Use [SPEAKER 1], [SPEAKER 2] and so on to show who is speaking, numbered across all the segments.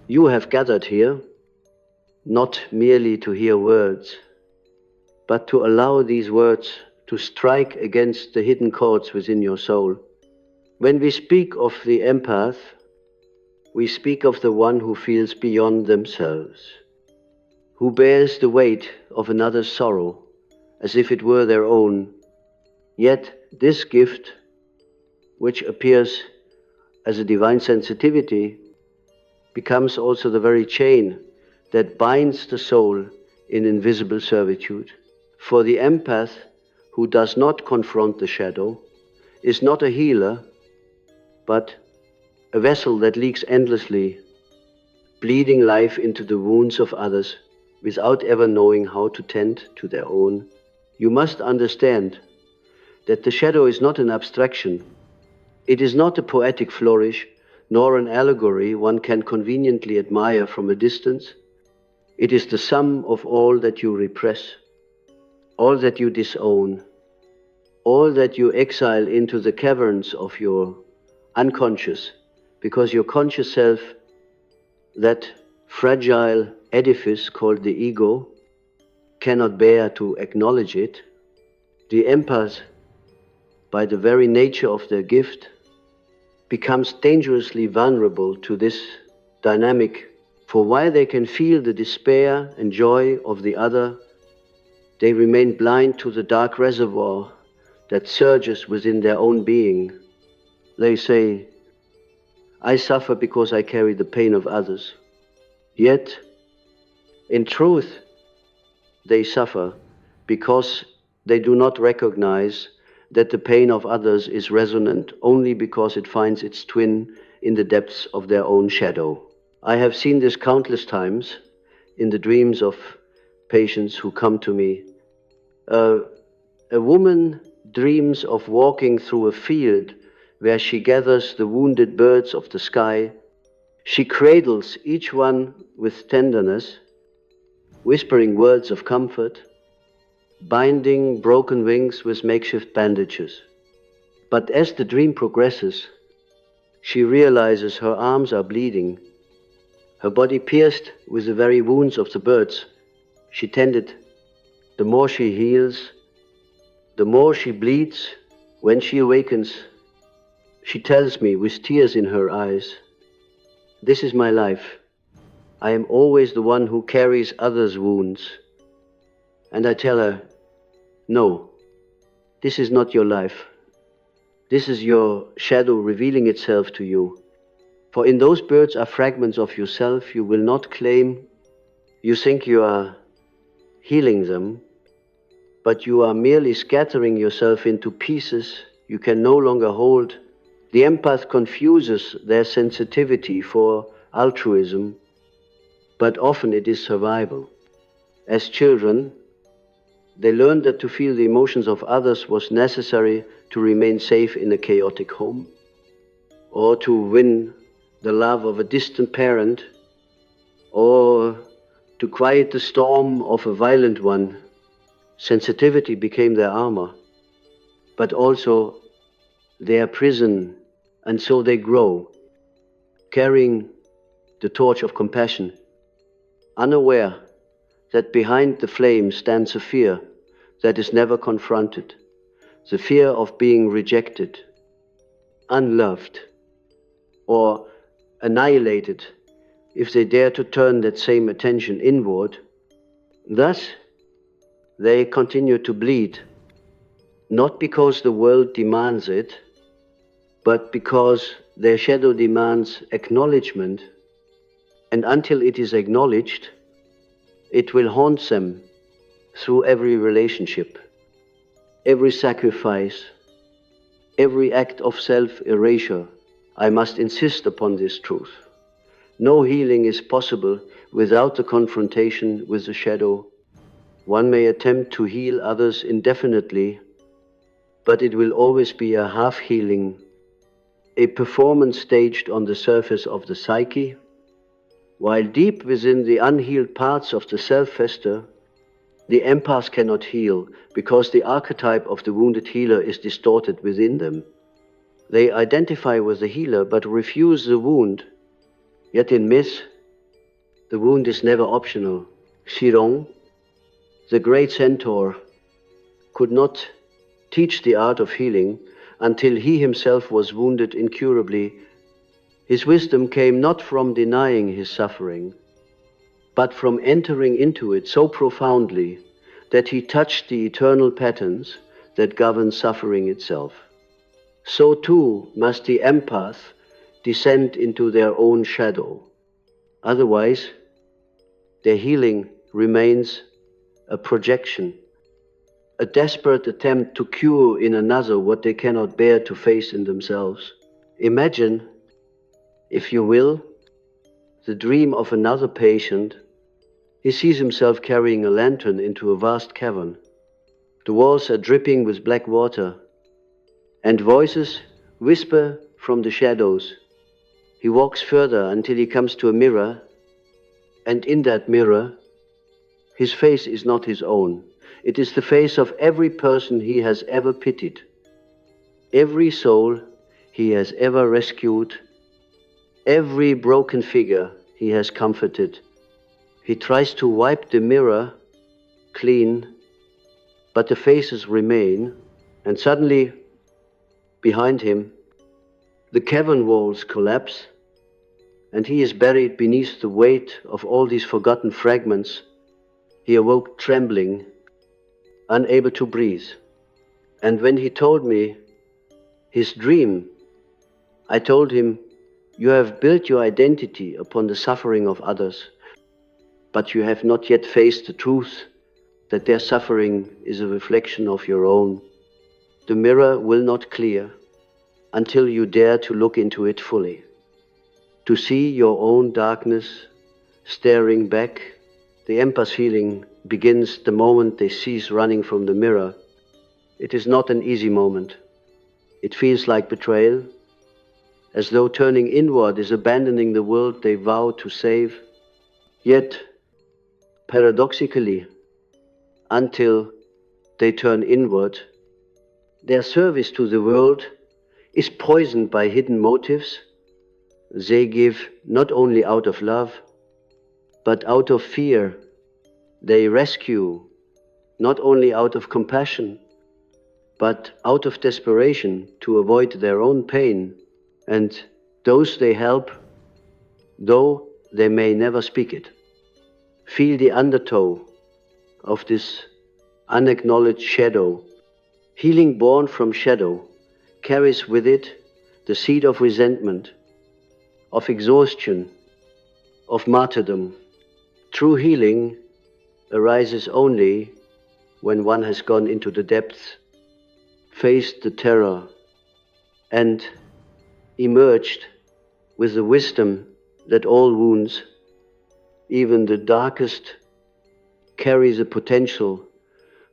[SPEAKER 1] You have gathered here not merely to hear words, but to allow these words to strike against the hidden chords within your soul. When we speak of the empath, we speak of the one who feels beyond themselves, who bears the weight of another's sorrow as if it were their own. Yet this gift, which appears as a divine sensitivity, becomes also the very chain that binds the soul in invisible servitude. For the empath who does not confront the shadow is not a healer, but a vessel that leaks endlessly, bleeding life into the wounds of others without ever knowing how to tend to their own. You must understand that the shadow is not an abstraction. It is not a poetic flourish, nor an allegory one can conveniently admire from a distance. It is the sum of all that you repress, all that you disown, all that you exile into the caverns of your unconscious, because your conscious self, that fragile edifice called the ego, cannot bear to acknowledge it. The empath, by the very nature of their gift, becomes dangerously vulnerable to this dynamic, for while they can feel the despair and joy of the other, they remain blind to the dark reservoir that surges within their own being. They say, I suffer because I carry the pain of others. Yet, in truth, they suffer because they do not recognize that the pain of others is resonant only because it finds its twin in the depths of their own shadow. I have seen this countless times in the dreams of patients who come to me. A woman dreams of walking through a field where she gathers the wounded birds of the sky. She cradles each one with tenderness, whispering words of comfort, binding broken wings with makeshift bandages. But as the dream progresses, she realizes her arms are bleeding, her body pierced with the very wounds of the birds she tended. The more she heals, the more she bleeds. When she awakens, she tells me with tears in her eyes, this is my life. I am always the one who carries others' wounds. And I tell her, no, this is not your life. This is your shadow revealing itself to you. For in those birds are fragments of yourself you will not claim. You think you are healing them, but you are merely scattering yourself into pieces you can no longer hold. The empath confuses their sensitivity for altruism, but often it is survival. As children, they learned that to feel the emotions of others was necessary to remain safe in a chaotic home, or to win the love of a distant parent, or to quiet the storm of a violent one. Sensitivity became their armor, but also their prison, and so they grow, carrying the torch of compassion, unaware that behind the flame stands a fear that is never confronted, the fear of being rejected, unloved, or annihilated if they dare to turn that same attention inward. Thus, they continue to bleed, not because the world demands it, but because their shadow demands acknowledgement, and until it is acknowledged, it will haunt them through every relationship, every sacrifice, every act of self-erasure. I must insist upon this truth. No healing is possible without the confrontation with the shadow. One may attempt to heal others indefinitely, but it will always be a half-healing, a performance staged on the surface of the psyche, while deep within the unhealed parts of the self fester. The empaths cannot heal because the archetype of the wounded healer is distorted within them. They identify with the healer but refuse the wound. Yet in myth, The wound is never optional. Jung, the great centaur, could not teach the art of healing until he himself was wounded incurably. His wisdom came not from denying his suffering, but from entering into it so profoundly that he touched the eternal patterns that govern suffering itself. So too must the empath descend into their own shadow. Otherwise, their healing remains a projection, a desperate attempt to cure in another what they cannot bear to face in themselves. Imagine, if you will, the dream of another patient. He sees himself carrying a lantern into a vast cavern. The walls are dripping with black water, and voices whisper from the shadows. He walks further until he comes to a mirror, and in that mirror, his face is not his own. It is the face of every person he has ever pitied, every soul he has ever rescued, every broken figure he has comforted. He tries to wipe the mirror clean, but the faces remain, and suddenly, behind him, the cavern walls collapse, and he is buried beneath the weight of all these forgotten fragments. He awoke trembling, unable to breathe. And when he told me his dream, I told him, "You have built your identity upon the suffering of others, but you have not yet faced the truth that their suffering is a reflection of your own. The mirror will not clear until you dare to look into it fully, to see your own darkness staring back." The empath healing begins the moment they cease running from the mirror. It is not an easy moment. It feels like betrayal, as though turning inward is abandoning the world they vow to save. Yet, paradoxically, until they turn inward, their service to the world is poisoned by hidden motives. They give not only out of love, but out of fear. They rescue not only out of compassion, but out of desperation to avoid their own pain. And those they help, though they may never speak it, feel the undertow of this unacknowledged shadow. Healing born from shadow carries with it the seed of resentment, of exhaustion, of martyrdom. True healing arises only when one has gone into the depths, faced the terror, and emerged with the wisdom that all wounds, even the darkest, carry the potential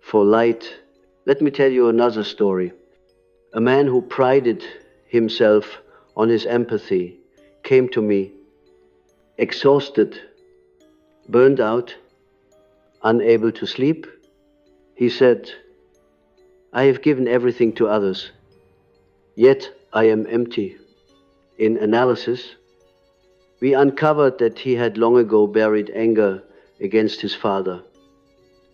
[SPEAKER 1] for light. Let me tell you another story. A man who prided himself on his empathy came to me, exhausted, burned out, unable to sleep. He said, "I have given everything to others, yet I am empty." In analysis, we uncovered that he had long ago buried anger against his father,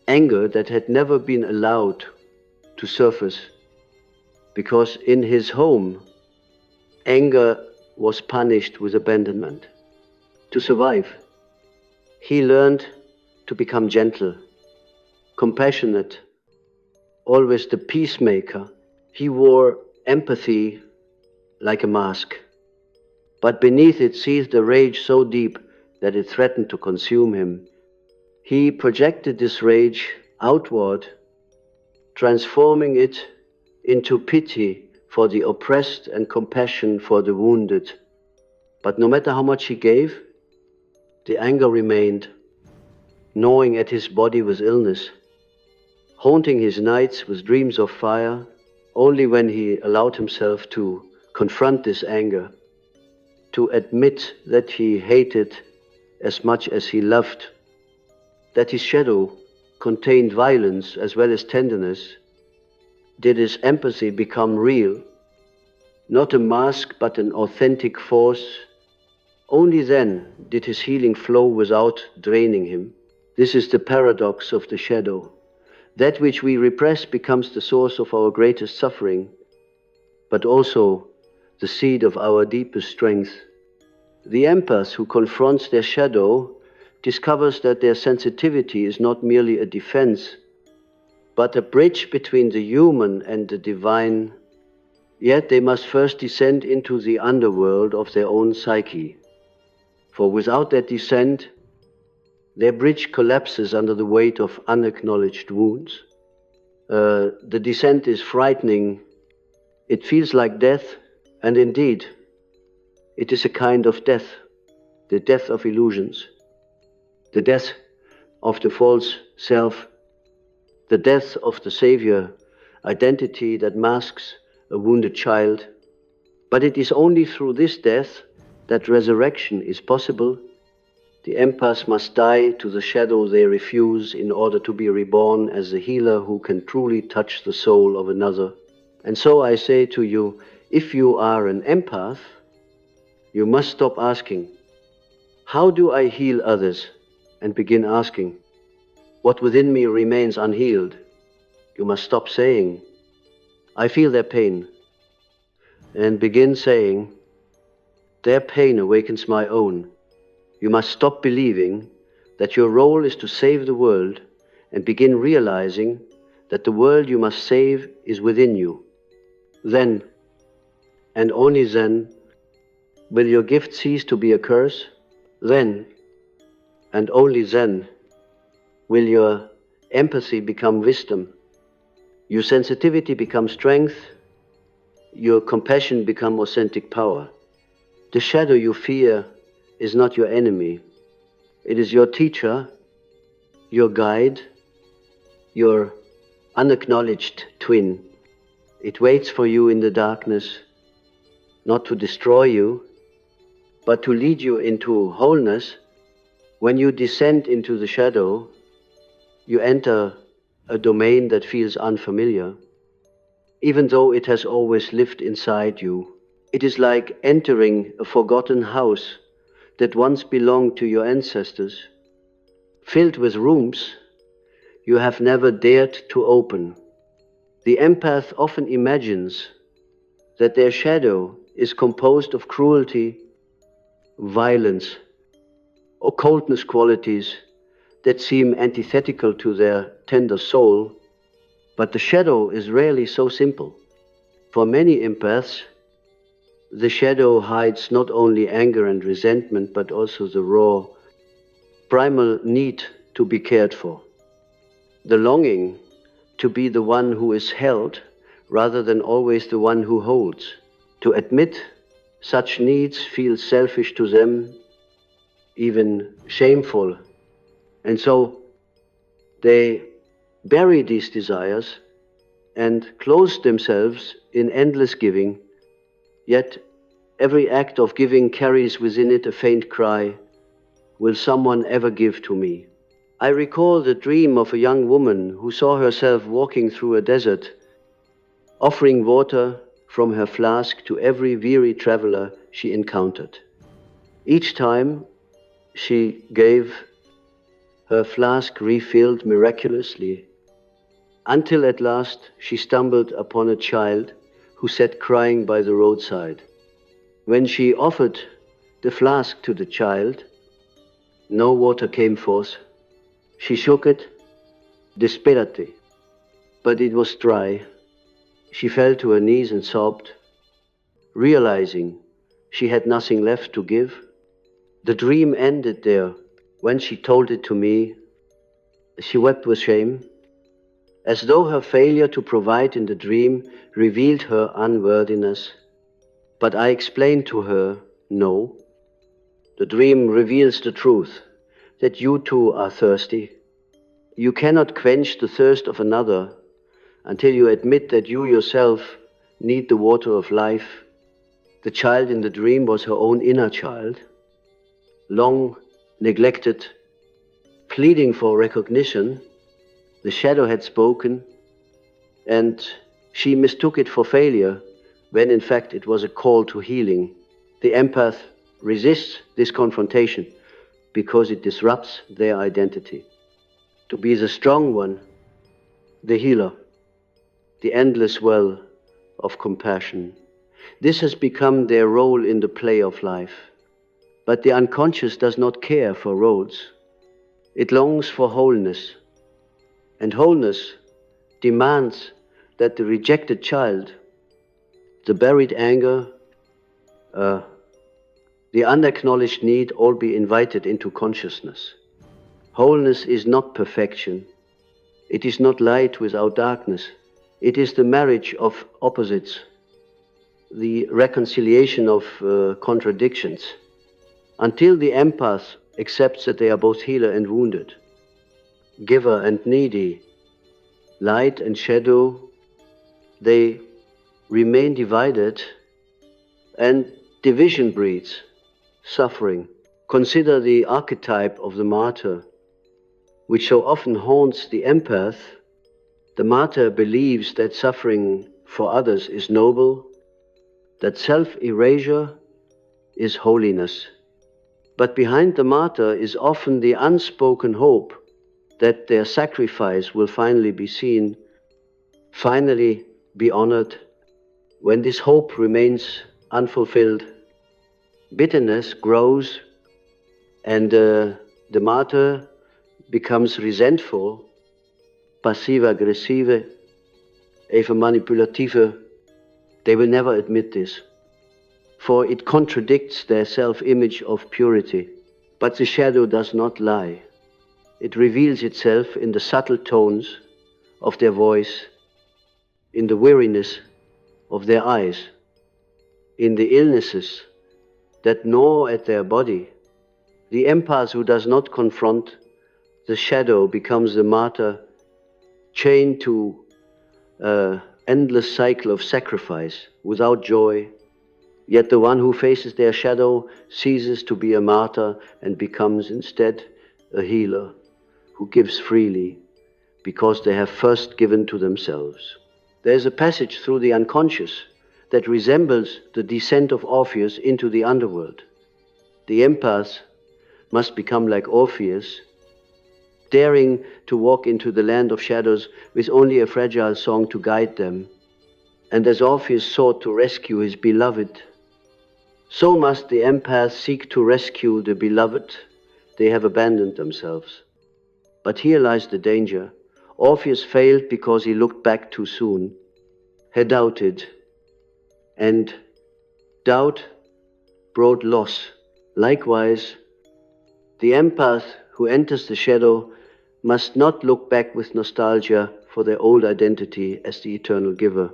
[SPEAKER 1] anger that had never been allowed to surface, because in his home, anger was punished with abandonment. To survive, he learned to become gentle, compassionate, always the peacemaker. He wore empathy like a mask, but beneath it seethed a rage so deep that it threatened to consume him. He projected this rage outward, transforming it into pity for the oppressed and compassion for the wounded. But no matter how much he gave, the anger remained, gnawing at his body with illness, haunting his nights with dreams of fire. Only when he allowed himself to confront this anger, to admit that he hated as much as he loved, that his shadow contained violence as well as tenderness, did his empathy become real, not a mask but an authentic force Only then did his healing flow without draining him. This is the paradox of the shadow. That which we repress becomes the source of our greatest suffering, but also the seed of our deepest strength. The empath who confronts their shadow discovers that their sensitivity is not merely a defense, but a bridge between the human and the divine. Yet they must first descend into the underworld of their own psyche. For without that descent, their bridge collapses under the weight of unacknowledged wounds. The descent is frightening. It feels like death, and indeed, it is a kind of death, the death of illusions, the death of the false self, the death of the savior identity that masks a wounded child. But it is only through this death that resurrection is possible. The empaths must die to the shadow they refuse in order to be reborn as the healer who can truly touch the soul of another. And so I say to you, if you are an empath, you must stop asking, how do I heal others? And begin asking, what within me remains unhealed? You must stop saying, I feel their pain, and begin saying, their pain awakens my own. You must stop believing that your role is to save the world and begin realizing that the world you must save is within you. Then, and only then, will your gift cease to be a curse. Then, and only then, will your empathy become wisdom, your sensitivity become strength, your compassion become authentic power. The shadow you fear is not your enemy. It is your teacher, your guide, your unacknowledged twin. It waits for you in the darkness, not to destroy you, but to lead you into wholeness. When you descend into the shadow, you enter a domain that feels unfamiliar, even though it has always lived inside you. It is like entering a forgotten house that once belonged to your ancestors, filled with rooms you have never dared to open. The empath often imagines that their shadow is composed of cruelty, violence, or coldness qualities that seem antithetical to their tender soul, but the shadow is rarely so simple. For many empaths, the shadow hides not only anger and resentment, but also the raw, primal need to be cared for, the longing to be the one who is held rather than always the one who holds. To admit such needs feels selfish to them, even shameful. And so they bury these desires and close themselves in endless giving. Yet every act of giving carries within it a faint cry, will someone ever give to me? I recall the dream of a young woman who saw herself walking through a desert, offering water from her flask to every weary traveler she encountered. Each time she gave, her flask refilled miraculously, until at last she stumbled upon a child who sat crying by the roadside. When she offered the flask to the child, no water came forth. She shook it desperately, but it was dry. She fell to her knees and sobbed, realizing she had nothing left to give. The dream ended there. When she told it to me, she wept with shame, as though her failure to provide in the dream revealed her unworthiness. But I explained to her, no, the dream reveals the truth, that you too are thirsty. You cannot quench the thirst of another until you admit that you yourself need the water of life. The child in the dream was her own inner child, long neglected, pleading for recognition. The shadow had spoken, and she mistook it for failure, when in fact it was a call to healing. The empath resists this confrontation because it disrupts their identity. To be the strong one, the healer, the endless well of compassion. This has become their role in the play of life. But the unconscious does not care for roles. It longs for wholeness. And wholeness demands that the rejected child, the buried anger, the unacknowledged need all be invited into consciousness. Wholeness is not perfection. It is not light without darkness. It is the marriage of opposites, the reconciliation of contradictions. Until the empath accepts that they are both healer and wounded, giver and needy, light and shadow, they remain divided, and division breeds suffering. Consider the archetype of the martyr, which so often haunts the empath. The martyr believes that suffering for others is noble, that self-erasure is holiness. But behind the martyr is often the unspoken hope that their sacrifice will finally be seen, finally be honored. When this hope remains unfulfilled, bitterness grows, and the martyr becomes resentful, passief-aggressive, even manipulative. They will never admit this, for it contradicts their self-image of purity. But the shadow does not lie. It reveals itself in the subtle tones of their voice, in the weariness of their eyes, in the illnesses that gnaw at their body. The empath who does not confront the shadow becomes the martyr, chained to an endless cycle of sacrifice without joy. Yet the one who faces their shadow ceases to be a martyr and becomes instead a healer who gives freely because they have first given to themselves. There is a passage through the unconscious that resembles the descent of Orpheus into the underworld. The empath must become like Orpheus, daring to walk into the land of shadows with only a fragile song to guide them. And as Orpheus sought to rescue his beloved, so must the empath seek to rescue the beloved. They have abandoned themselves. But here lies the danger. Orpheus failed because he looked back too soon, had doubted, and doubt brought loss. Likewise, the empath who enters the shadow must not look back with nostalgia for their old identity as the eternal giver.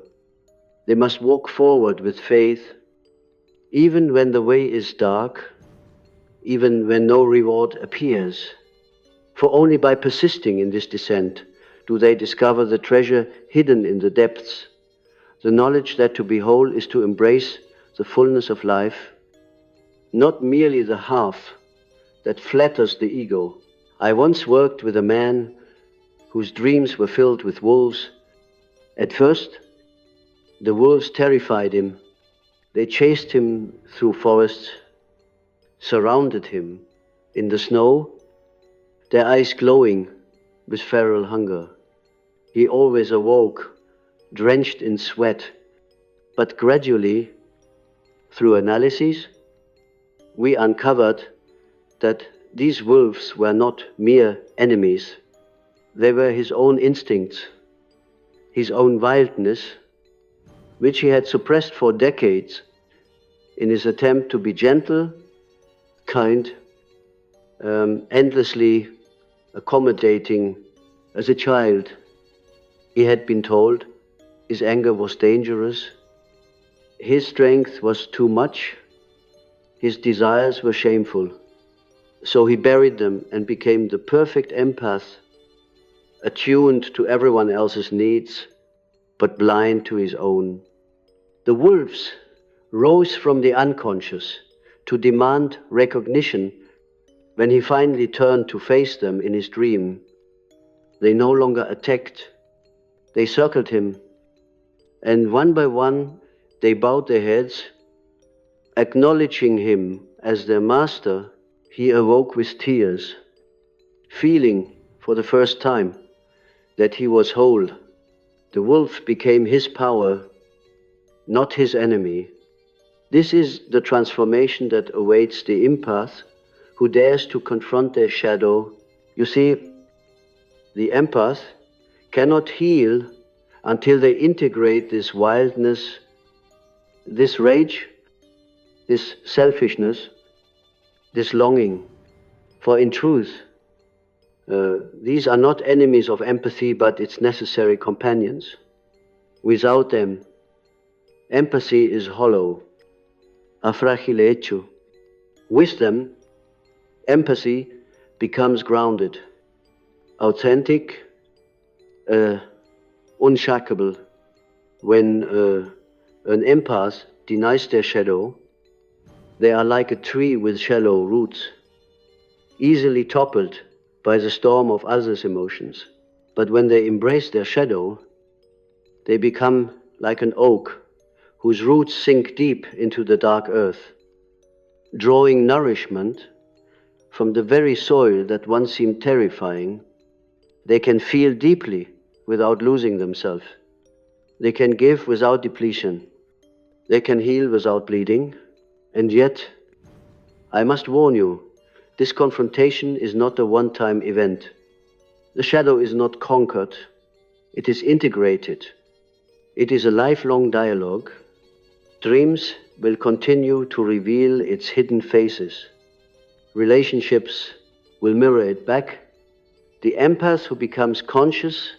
[SPEAKER 1] They must walk forward with faith, even when the way is dark, even when no reward appears. For only by persisting in this descent do they discover the treasure hidden in the depths, the knowledge that to be whole is to embrace the fullness of life, not merely the half that flatters the ego. I once worked with a man whose dreams were filled with wolves. At first, the wolves terrified him. They chased him through forests, surrounded him in the snow, their eyes glowing with feral hunger. He always awoke, drenched in sweat. But gradually, through analysis, we uncovered that these wolves were not mere enemies. They were his own instincts, his own wildness, which he had suppressed for decades in his attempt to be gentle, kind, endlessly accommodating. As a child, he had been told his anger was dangerous, his strength was too much, his desires were shameful. So he buried them and became the perfect empath, attuned to everyone else's needs, but blind to his own. The wolves rose from the unconscious to demand recognition. When he finally turned to face them in his dream, they no longer attacked. They circled him, and one by one they bowed their heads, acknowledging him as their master, he awoke with tears, feeling for the first time that he was whole. The wolf became his power, not his enemy. This is the transformation that awaits the empath who dares to confront their shadow. You see, the empath cannot heal until they integrate this wildness, this rage, this selfishness, this longing. For in truth, these are not enemies of empathy, but its necessary companions. Without them, empathy is hollow, a fragile hecho. With them, empathy becomes grounded, authentic, unshakable. When an empath denies their shadow, they are like a tree with shallow roots, easily toppled by the storm of others' emotions. But when they embrace their shadow, they become like an oak whose roots sink deep into the dark earth, drawing nourishment from the very soil that once seemed terrifying. They can feel deeply without losing themselves. They can give without depletion. They can heal without bleeding. And yet, I must warn you, this confrontation is not a one-time event. The shadow is not conquered. It is integrated. It is a lifelong dialogue. Dreams will continue to reveal its hidden faces. Relationships will mirror it back. The empath who becomes conscious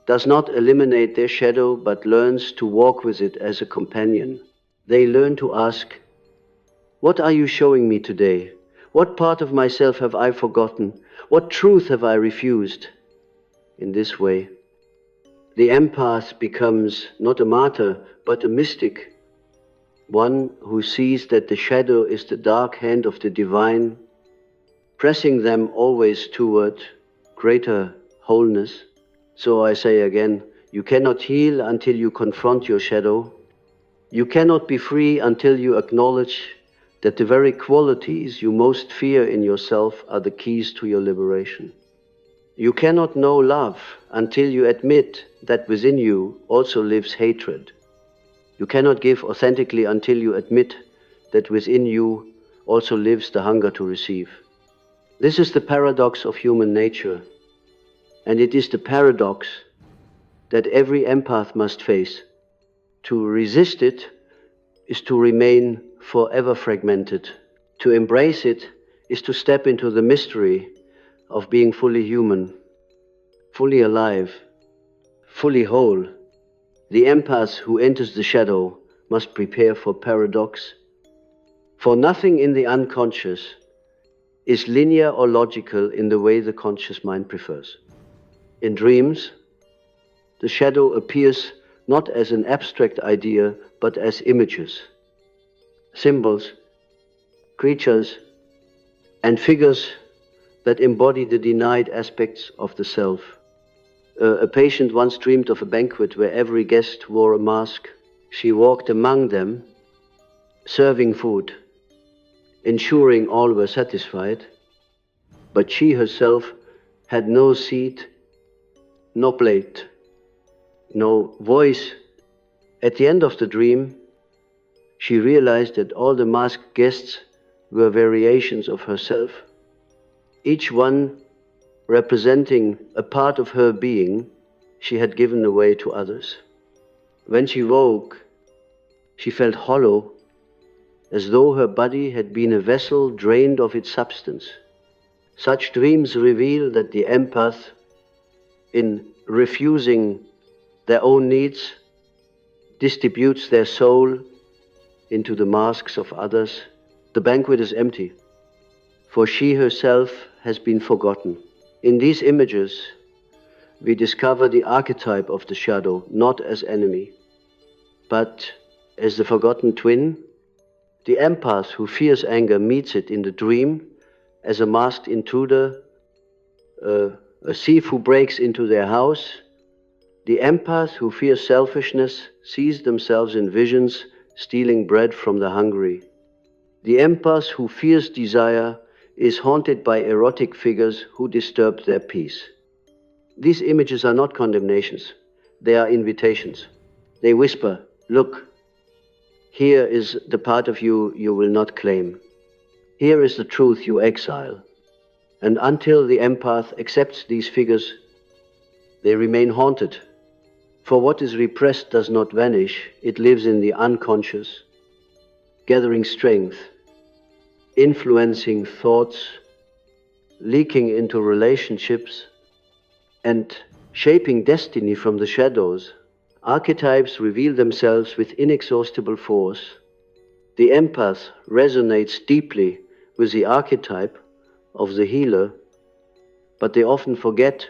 [SPEAKER 1] does not eliminate their shadow, but learns to walk with it as a companion. They learn to ask, what are you showing me today? What part of myself have I forgotten? What truth have I refused? In this way, the empath becomes not a martyr, but a mystic, one who sees that the shadow is the dark hand of the divine, pressing them always toward greater wholeness. So I say again, you cannot heal until you confront your shadow. You cannot be free until you acknowledge that the very qualities you most fear in yourself are the keys to your liberation. You cannot know love until you admit that within you also lives hatred. You cannot give authentically until you admit that within you also lives the hunger to receive. This is the paradox of human nature, and it is the paradox that every empath must face. To resist it is to remain forever fragmented. To embrace it is to step into the mystery of being fully human, fully alive, fully whole. The empath who enters the shadow must prepare for paradox, for nothing in the unconscious is linear or logical in the way the conscious mind prefers. In dreams, the shadow appears not as an abstract idea, but as images, symbols, creatures, and figures that embody the denied aspects of the self. A patient once dreamed of a banquet where every guest wore a mask. She walked among them, serving food, ensuring all were satisfied, but she herself had no seat, no plate, no voice. At the end of the dream, she realized that all the masked guests were variations of herself, each one representing a part of her being she had given away to others. When she woke, she felt hollow, as though her body had been a vessel drained of its substance. Such dreams reveal that the empath, in refusing their own needs, distributes their soul into the masks of others. The banquet is empty, for she herself has been forgotten. In these images, we discover the archetype of the shadow, not as enemy, but as the forgotten twin. The empath who fears anger meets it in the dream as a masked intruder, a thief who breaks into their house. The empath who fears selfishness sees themselves in visions stealing bread from the hungry. The empath who fears desire is haunted by erotic figures who disturb their peace. These images are not condemnations, they are invitations. They whisper, look, here is the part of you you will not claim. Here is the truth you exile. And until the empath accepts these figures, they remain haunted. For what is repressed does not vanish, it lives in the unconscious, gathering strength, influencing thoughts, leaking into relationships, and shaping destiny from the shadows. Archetypes reveal themselves with inexhaustible force. The empath resonates deeply with the archetype of the healer, but they often forget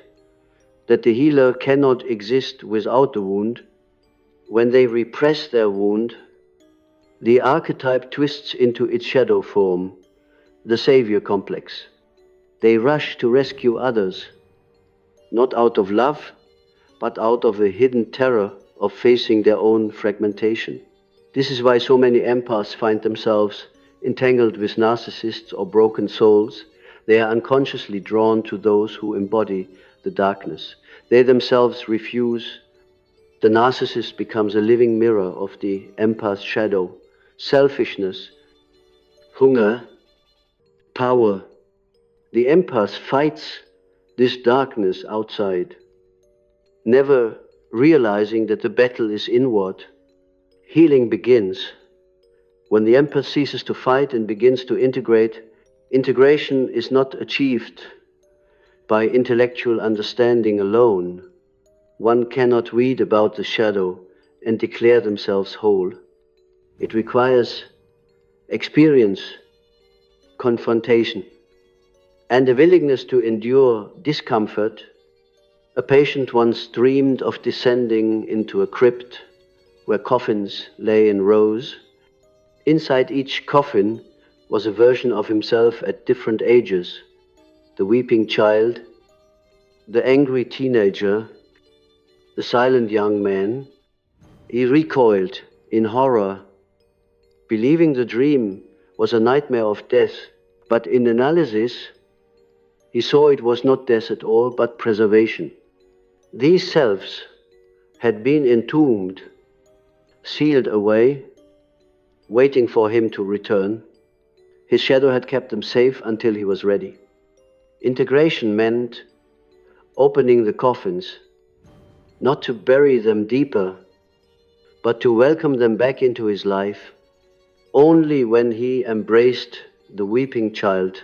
[SPEAKER 1] that the healer cannot exist without the wound. When they repress their wound, the archetype twists into its shadow form, the savior complex. They rush to rescue others, not out of love, but out of a hidden terror of facing their own fragmentation. This is why so many empaths find themselves entangled with narcissists or broken souls. They are unconsciously drawn to those who embody the darkness. They themselves refuse. The narcissist becomes a living mirror of the empath's shadow. Selfishness, hunger, power. The empath fights this darkness outside, never realizing that the battle is inward. Healing begins when the empath ceases to fight and begins to integrate. Integration is not achieved by intellectual understanding alone. One cannot read about the shadow and declare themselves whole. It requires experience, confrontation, and a willingness to endure discomfort. A patient once dreamed of descending into a crypt where coffins lay in rows. Inside each coffin was a version of himself at different ages: the weeping child, the angry teenager, the silent young man. He recoiled in horror, believing the dream was a nightmare of death, but in analysis, he saw it was not death at all, but preservation. These selves had been entombed, sealed away, waiting for him to return. His shadow had kept them safe until he was ready. Integration meant opening the coffins, not to bury them deeper, but to welcome them back into his life. Only when he embraced the weeping child,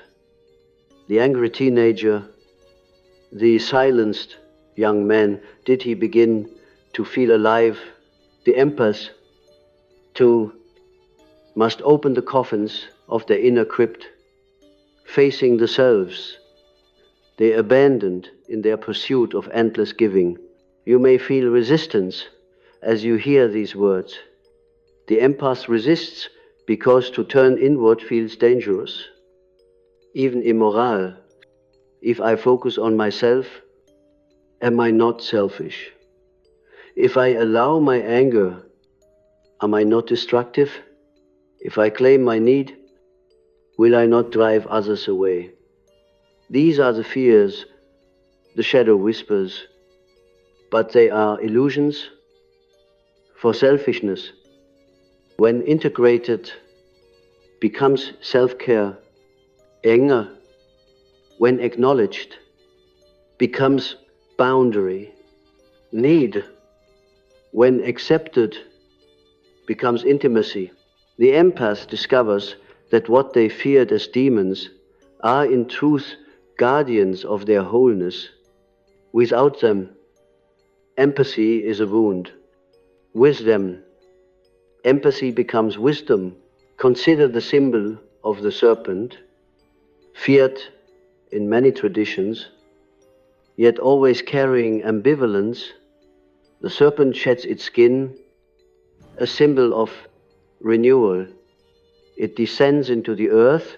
[SPEAKER 1] the angry teenager, the silenced young man, did he begin to feel alive. The empath, too, must open the coffins of their inner crypt, facing the selves they abandoned in their pursuit of endless giving. You may feel resistance as you hear these words. The empath resists because to turn inward feels dangerous, even immoral. If I focus on myself, am I not selfish? If I allow my anger, am I not destructive? If I claim my need, will I not drive others away? These are the fears the shadow whispers, but they are illusions. For selfishness, when integrated, becomes self-care. Anger, when acknowledged, becomes boundary. Need, when accepted, becomes intimacy. The empath discovers that what they feared as demons are in truth guardians of their wholeness. Without them, empathy is a wound. With them, empathy becomes wisdom. Consider the symbol of the serpent, feared in many traditions, yet always carrying ambivalence. The serpent sheds its skin, a symbol of renewal. It descends into the earth,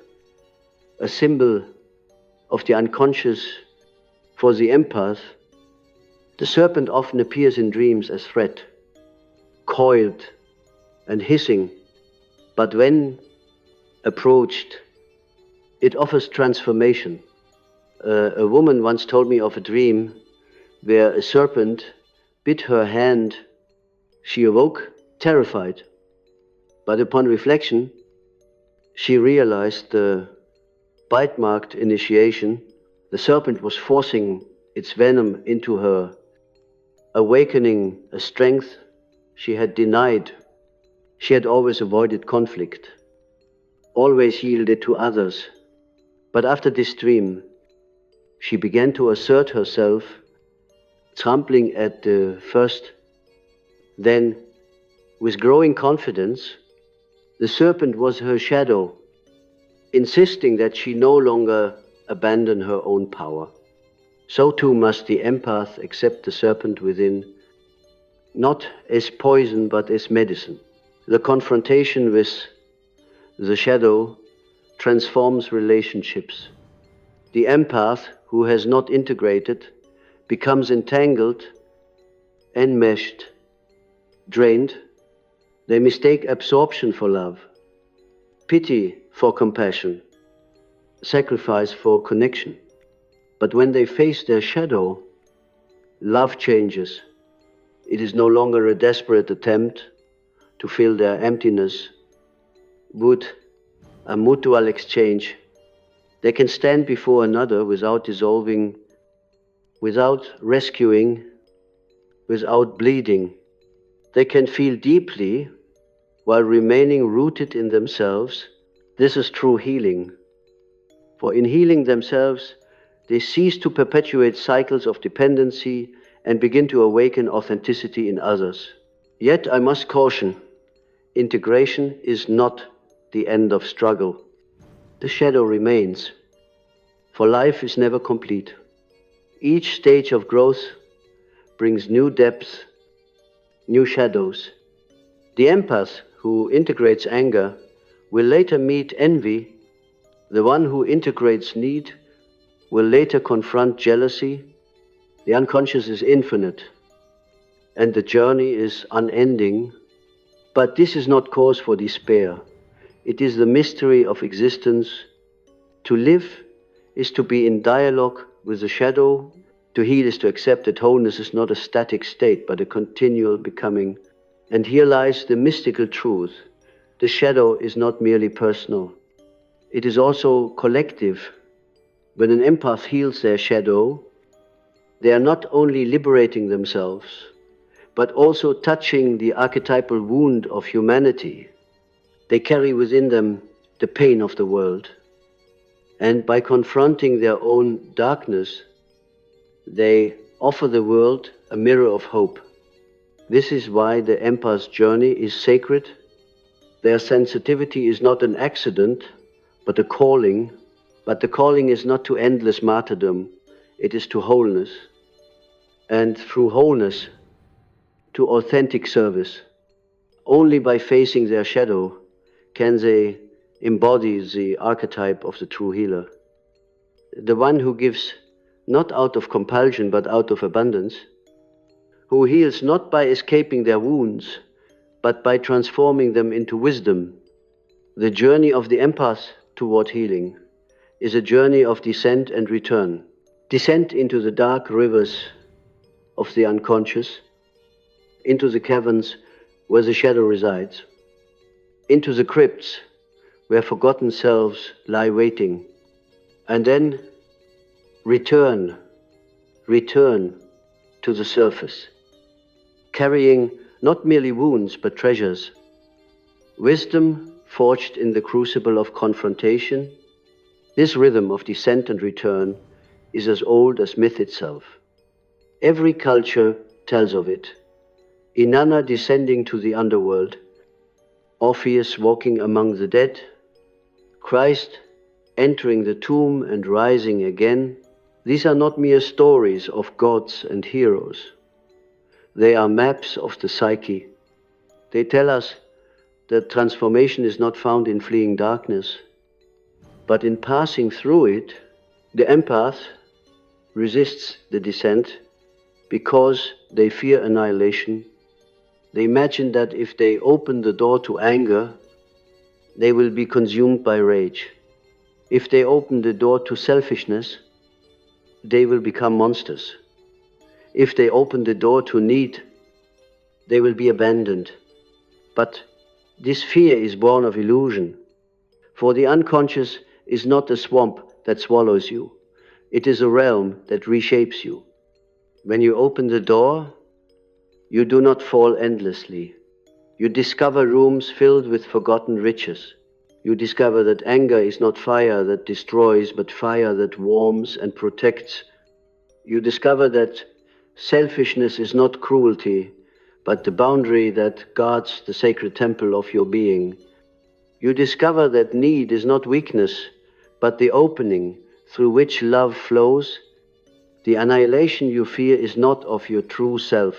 [SPEAKER 1] a symbol of the unconscious. For the empath, the serpent often appears in dreams as threat, coiled and hissing. But when approached, it offers transformation. A woman once told me of a dream where a serpent bit her hand. She awoke terrified, but upon reflection, she realized the bite-marked initiation. The serpent was forcing its venom into her, awakening a strength she had denied. She had always avoided conflict, always yielded to others. But after this dream, she began to assert herself, trampling at the first. Then, with growing confidence, the serpent was her shadow, insisting that she no longer abandon her own power. So too must the empath accept the serpent within, not as poison but as medicine. The confrontation with the shadow transforms relationships. The empath who has not integrated becomes entangled, enmeshed, drained. They mistake absorption for love, pity for compassion, sacrifice for connection. But when they face their shadow, love changes. It is no longer a desperate attempt to fill their emptiness, but a mutual exchange. They can stand before another without dissolving, without rescuing, without bleeding. They can feel deeply while remaining rooted in themselves. This is true healing. For in healing themselves, they cease to perpetuate cycles of dependency and begin to awaken authenticity in others. Yet I must caution, integration is not the end of struggle. The shadow remains, for life is never complete. Each stage of growth brings new depths, new shadows. The empath who integrates anger will later meet envy. The one who integrates need will later confront jealousy. The unconscious is infinite, and the journey is unending. But this is not cause for despair. It is the mystery of existence. To live is to be in dialogue with the shadow. To heal is to accept that wholeness is not a static state, but a continual becoming. And here lies the mystical truth. The shadow is not merely personal. It is also collective. When an empath heals their shadow, they are not only liberating themselves, but also touching the archetypal wound of humanity. They carry within them the pain of the world. And by confronting their own darkness, they offer the world a mirror of hope. This is why the empath's journey is sacred. Their sensitivity is not an accident, but a calling. But the calling is not to endless martyrdom, it is to wholeness. And through wholeness, to authentic service. Only by facing their shadow can they embody the archetype of the true healer. The one who gives not out of compulsion but out of abundance, who heals not by escaping their wounds, but by transforming them into wisdom. The journey of the empath toward healing is a journey of descent and return. Descent into the dark rivers of the unconscious, into the caverns where the shadow resides, into the crypts where forgotten selves lie waiting, and then return to the surface, carrying not merely wounds but treasures. Wisdom forged in the crucible of confrontation. This rhythm of descent and return is as old as myth itself. Every culture tells of it. Inanna descending to the underworld, Orpheus walking among the dead, Christ entering the tomb and rising again. These are not mere stories of gods and heroes. They are maps of the psyche. They tell us that transformation is not found in fleeing darkness, but in passing through it. The empath resists the descent because they fear annihilation. They imagine that if they open the door to anger, they will be consumed by rage. If they open the door to selfishness, they will become monsters. If they open the door to need, they will be abandoned. But this fear is born of illusion, for the unconscious is not a swamp that swallows you. It is a realm that reshapes you. When you open the door, you do not fall endlessly. You discover rooms filled with forgotten riches. You discover that anger is not fire that destroys, but fire that warms and protects. You discover that selfishness is not cruelty, but the boundary that guards the sacred temple of your being. You discover that need is not weakness, but the opening through which love flows. The annihilation you fear is not of your true self,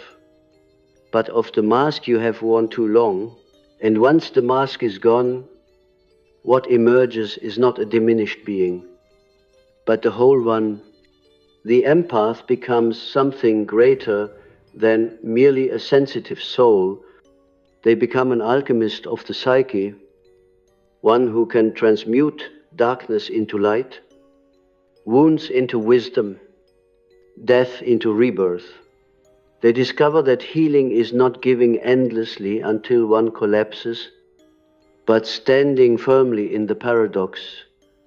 [SPEAKER 1] but of the mask you have worn too long. And once the mask is gone, what emerges is not a diminished being, but the whole one. The empath becomes something greater than merely a sensitive soul. They become an alchemist of the psyche, one who can transmute darkness into light, wounds into wisdom, death into rebirth. They discover that healing is not giving endlessly until one collapses, but standing firmly in the paradox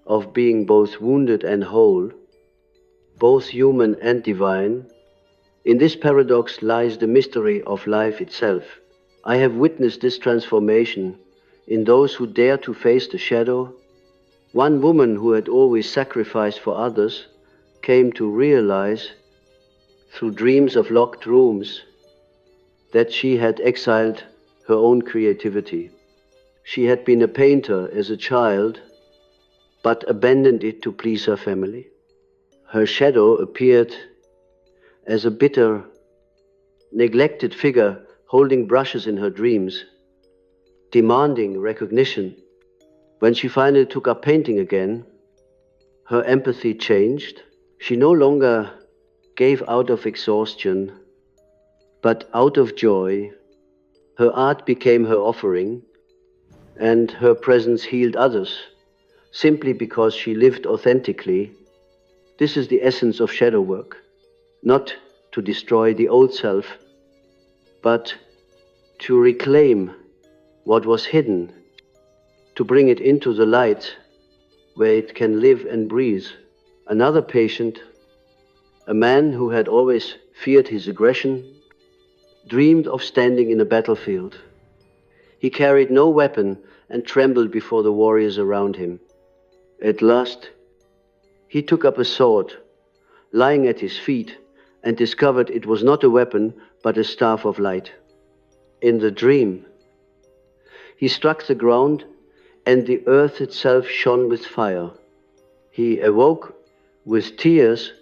[SPEAKER 1] of being both wounded and whole, both human and divine. In this paradox lies the mystery of life itself. I have witnessed this transformation in those who dare to face the shadow. One woman who had always sacrificed for others came to realize, through dreams of locked rooms, that she had exiled her own creativity. She had been a painter as a child, but abandoned it to please her family. Her shadow appeared as a bitter, neglected figure holding brushes in her dreams, demanding recognition. When she finally took up painting again, her empathy changed. She no longer gave out of exhaustion, but out of joy. Her art became her offering, and her presence healed others, simply because she lived authentically. This is the essence of shadow work, not to destroy the old self, but to reclaim what was hidden, to bring it into the light where it can live and breathe. Another patient, a man who had always feared his aggression, dreamed of standing in a battlefield. He carried no weapon and trembled before the warriors around him. At last, he took up a sword, lying at his feet, and discovered it was not a weapon, but a staff of light. In the dream, he struck the ground, and the earth itself shone with fire. He awoke with tears,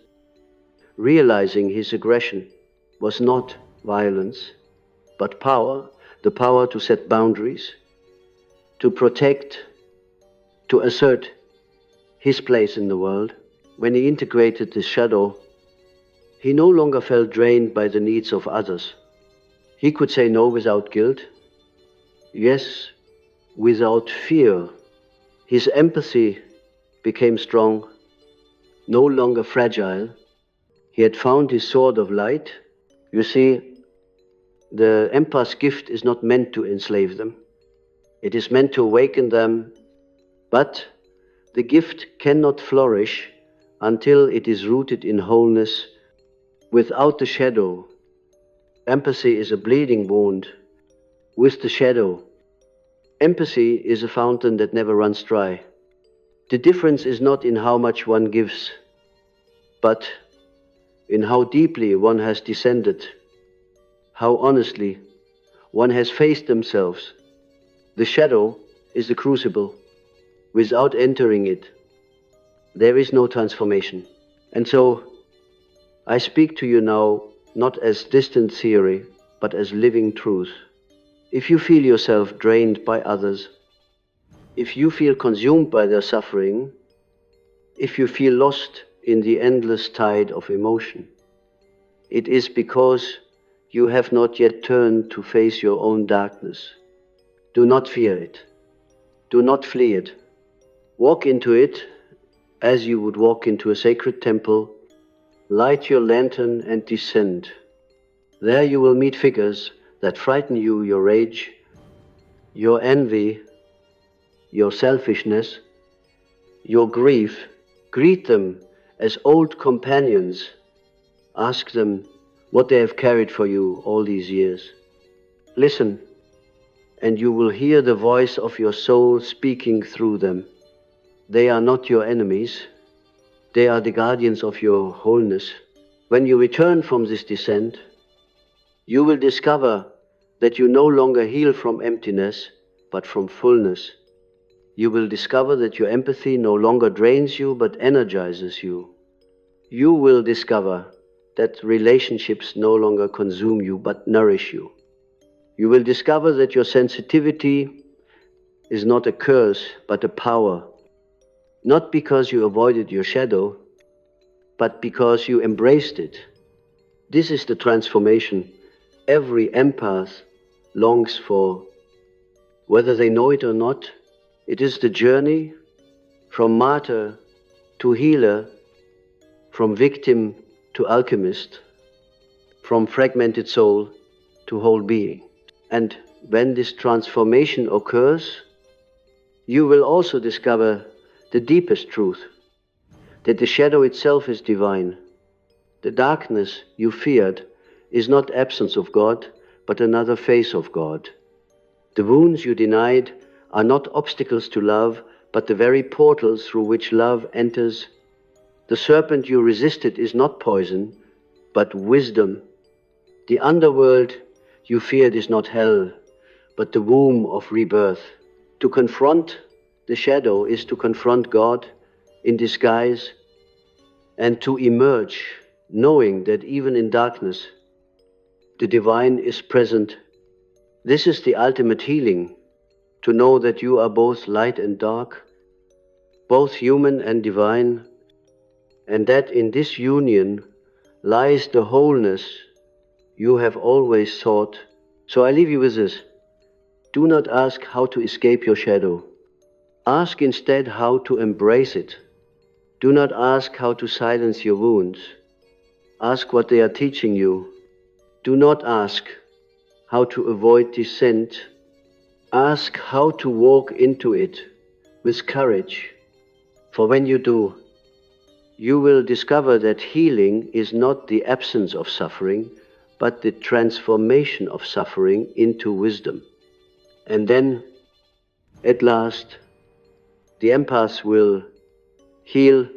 [SPEAKER 1] realizing his aggression was not violence, but power, the power to set boundaries, to protect, to assert his place in the world. When he integrated the shadow, he no longer felt drained by the needs of others. He could say no without guilt, yes without fear. His empathy became strong, no longer fragile. He had found his sword of light. You see, the empath's gift is not meant to enslave them. It is meant to awaken them, but the gift cannot flourish until it is rooted in wholeness. Without the shadow, empathy is a bleeding wound. With the shadow, empathy is a fountain that never runs dry. The difference is not in how much one gives, but in how deeply one has descended, how honestly one has faced themselves. The shadow is the crucible. Without entering it, there is no transformation. And so, I speak to you now not as distant theory, but as living truth. If you feel yourself drained by others, if you feel consumed by their suffering, if you feel lost in the endless tide of emotion, it is because you have not yet turned to face your own darkness. Do not fear it. Do not flee it. Walk into it as you would walk into a sacred temple. Light your lantern and descend. There you will meet figures that frighten you, your rage, your envy, your selfishness, your grief. Greet them as old companions. Ask them what they have carried for you all these years. Listen, and you will hear the voice of your soul speaking through them. They are not your enemies. They are the guardians of your wholeness. When you return from this descent, you will discover that you no longer heal from emptiness, but from fullness. You will discover that your empathy no longer drains you, but energizes you. You will discover that relationships no longer consume you, but nourish you. You will discover that your sensitivity is not a curse, but a power. Not because you avoided your shadow, but because you embraced it. This is the transformation every empath longs for. Whether they know it or not, it is the journey from martyr to healer, from victim to alchemist, from fragmented soul to whole being. And when this transformation occurs, you will also discover the deepest truth, that the shadow itself is divine. The darkness you feared is not absence of God, but another face of God. The wounds you denied are not obstacles to love, but the very portals through which love enters. The serpent you resisted is not poison, but wisdom. The underworld you feared is not hell, but the womb of rebirth. To confront the shadow is to confront God in disguise, and to emerge knowing that even in darkness, the divine is present. This is the ultimate healing, to know that you are both light and dark, both human and divine, and that in this union lies the wholeness you have always sought. So I leave you with this. Do not ask how to escape your shadow. Ask instead how to embrace it. Do not ask how to silence your wounds. Ask what they are teaching you. Do not ask how to avoid descent. Ask how to walk into it with courage. For when you do, you will discover that healing is not the absence of suffering, but the transformation of suffering into wisdom. And then, at last, the empaths will heal